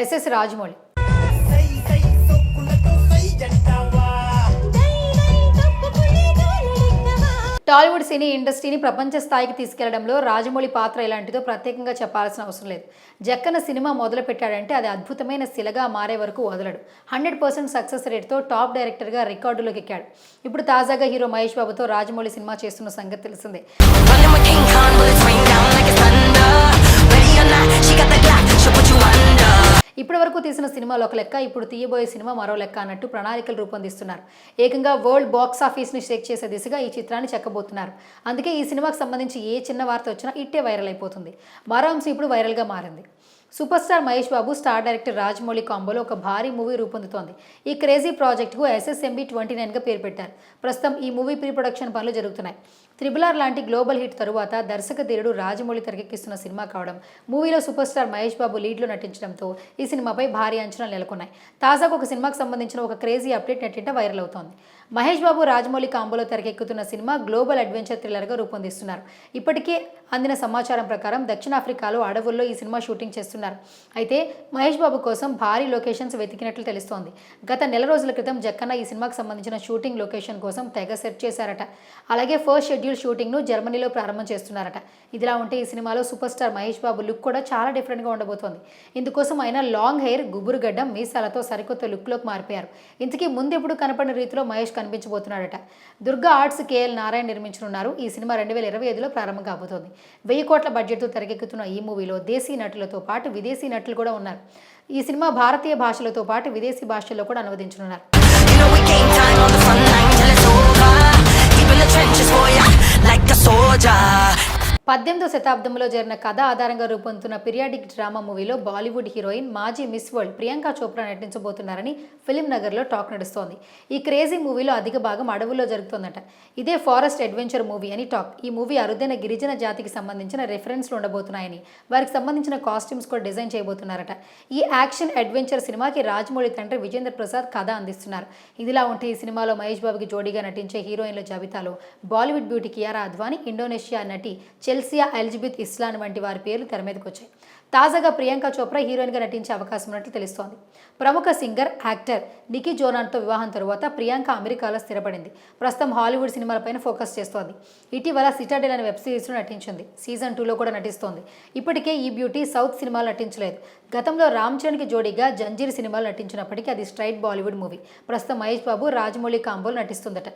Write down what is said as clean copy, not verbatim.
SS Rajamouli. Tollywood సినీ ఇండస్ట్రీని ప్రపంచ స్థాయికి తీసుకెళ్లడంలో రాజమౌళి పాత్ర ఎలాంటిదో ప్రత్యేకంగా చెప్పాల్సిన అవసరం లేదు. జక్కన సినిమా మొదలు పెట్టాడంటే అది అద్భుతమైన శిలగా మారే వరకు వదలడు. 100% సక్సెస్ రేట్తో టాప్ డైరెక్టర్గా రికార్డులోకి ఎక్కాడు. ఇప్పుడు తాజాగా హీరో మహేష్ బాబుతో రాజమౌళి సినిమా చేస్తున్న సంగతి తెలిసిందే. ఇప్పటి వరకు తీసిన సినిమాలు ఒక లెక్క, ఇప్పుడు తీయబోయే సినిమా మరో లెక్క అన్నట్టు ప్రణాళికలు రూపొందిస్తున్నారు. ఏకంగా వరల్డ్ బాక్స్ ఆఫీస్ని షేక్ చేసే దిశగా ఈ చిత్రాన్ని చెక్కబోతున్నారు. అందుకే ఈ సినిమాకి సంబంధించి ఏ చిన్న వార్త వచ్చినా ఇట్టే వైరల్ అయిపోతుంది. మరో అంశం ఇప్పుడు వైరల్గా మారింది. Super star Mahesh Babu, star director Rajamouli కాంబోలో ఒక భారీ మూవీ రూపొందుతోంది. ఈ క్రేజీ ప్రాజెక్టుకు SSMB29గా పేరు పెట్టారు. ప్రస్తుతం ఈ మూవీ ప్రీ ప్రొడక్షన్ పనులు జరుగుతున్నాయి. RRR లాంటి గ్లోబల్ హిట్ తరువాత దర్శక ధీరుడు రాజమౌళి తెరకెక్కిస్తున్న సినిమా కావడం, మూవీలో సూపర్ స్టార్ మహేష్ బాబు లీడ్లో నటించడంతో ఈ సినిమాపై భారీ అంచనాలు నెలకొన్నాయి. తాజాగా ఒక సినిమాకు సంబంధించిన ఒక క్రేజీ అప్డేట్ నెట్టింట వైరల్ అవుతోంది. మహేష్ బాబు, రాజమౌళి కాంబోలో తెరకెక్కుతున్న సినిమా గ్లోబల్ అడ్వెంచర్ థ్రిల్లర్గా రూపొందిస్తున్నారు. ఇప్పటికే అందిన సమాచారం ప్రకారం దక్షిణాఫ్రికాలో అడవుల్లో ఈ సినిమా షూటింగ్ చేస్తున్నారు. అయితే మహేష్ బాబు కోసం భారీ లొకేషన్స్ వెతికినట్లు తెలుస్తోంది. గత నెల రోజుల క్రితం జక్కన్న ఈ సినిమాకు సంబంధించిన షూటింగ్ లొకేషన్ కోసం తెగ సెర్చ్ చేశారట. అలాగే ఫస్ట్ షెడ్యూల్ షూటింగ్ను జర్మనీలో ప్రారంభం చేస్తున్నారట. ఇదిలా ఉంటే ఈ సినిమాలో super star Mahesh Babu look కూడా చాలా డిఫరెంట్గా ఉండబోతోంది. ఇందుకోసం ఆయన లాంగ్ హెయిర్, గుబురు గడ్డం, మీసాలతో సరికొత్త లుక్లోకి మారిపోయారు. ఇంతకీ ముందెప్పుడు కనపడిన రీతిలో మహేష్ కనిపించబోతున్నాడట. దుర్గా ఆర్ట్స్ KL నారాయణ నిర్మించనున్నారు. ఈ సినిమా 2025లో ప్రారంభం కాబోతోంది. 1000 కోట్ల బడ్జెట్తో తెరకెక్కుతున్న ఈ మూవీలో దేశీ నటులతో పాటు విదేశీ నటులు కూడా ఉన్నారు. ఈ సినిమా భారతీయ భాషలతో పాటు విదేశీ భాషల్లో కూడా అనువదించనున్నారు. 18వ శతాబ్దంలో జరిగిన కథ ఆధారంగా రూపొందుతున్న పీరియాడిక్ డ్రామా మూవీలో బాలీవుడ్ హీరోయిన్, మాజీ మిస్ వరల్డ్ ప్రియాంక చోప్రా నటించబోతున్నారని ఫిల్మ్ నగర్లో టాక్ నడుస్తోంది. ఈ క్రేజీ మూవీలో అధిక భాగం అడవుల్లో జరుగుతోందట. ఇదే ఫారెస్ట్ అడ్వెంచర్ మూవీ అని టాక్. ఈ మూవీ అరుదైన గిరిజన జాతికి సంబంధించిన రెఫరెన్స్లు ఉండబోతున్నాయని, వారికి సంబంధించిన కాస్ట్యూమ్స్ కూడా డిజైన్ చేయబోతున్నారట. ఈ యాక్షన్ అడ్వెంచర్ సినిమాకి రాజమౌళి తండ్రి విజేంద్ర ప్రసాద్ కథ అందిస్తున్నారు. ఇదిలా ఉంటే ఈ సినిమాలో మహేష్ బాబుకి జోడీగా నటించే హీరోయిన్ల జాబితాలో బాలీవుడ్ బ్యూటీ కియారా అద్వానీ, ఇండోనేషియా నటి చెల్సియా ఎలిజబెత్ ఇస్లాన్ వంటి వారి పేర్లు తెర మీదకి వచ్చాయి. తాజాగా ప్రియాంక చోప్రా హీరోయిన్గా నటించే అవకాశం ఉన్నట్లు తెలుస్తోంది. ప్రముఖ సింగర్, యాక్టర్ నికీ జోనాన్తో వివాహం తరువాత ప్రియాంక అమెరికాలో స్థిరపడింది. ప్రస్తుతం హాలీవుడ్ సినిమాలపైన ఫోకస్ చేస్తోంది. ఇటీవల సిటాడెల్ అనే వెబ్ సిరీస్లో నటించింది. సీజన్ 2లో కూడా నటిస్తోంది. ఇప్పటికే ఈ బ్యూటీ సౌత్ సినిమాలో నటించలేదు. గతంలో రామ్ చరణ్కి జోడీగా జంజీర్ సినిమాలో నటించినప్పటికీ అది స్ట్రైట్ బాలీవుడ్ మూవీ. ప్రస్తుతం మహేష్ బాబు, రాజమౌళి కాంబోలో నటిస్తుందట.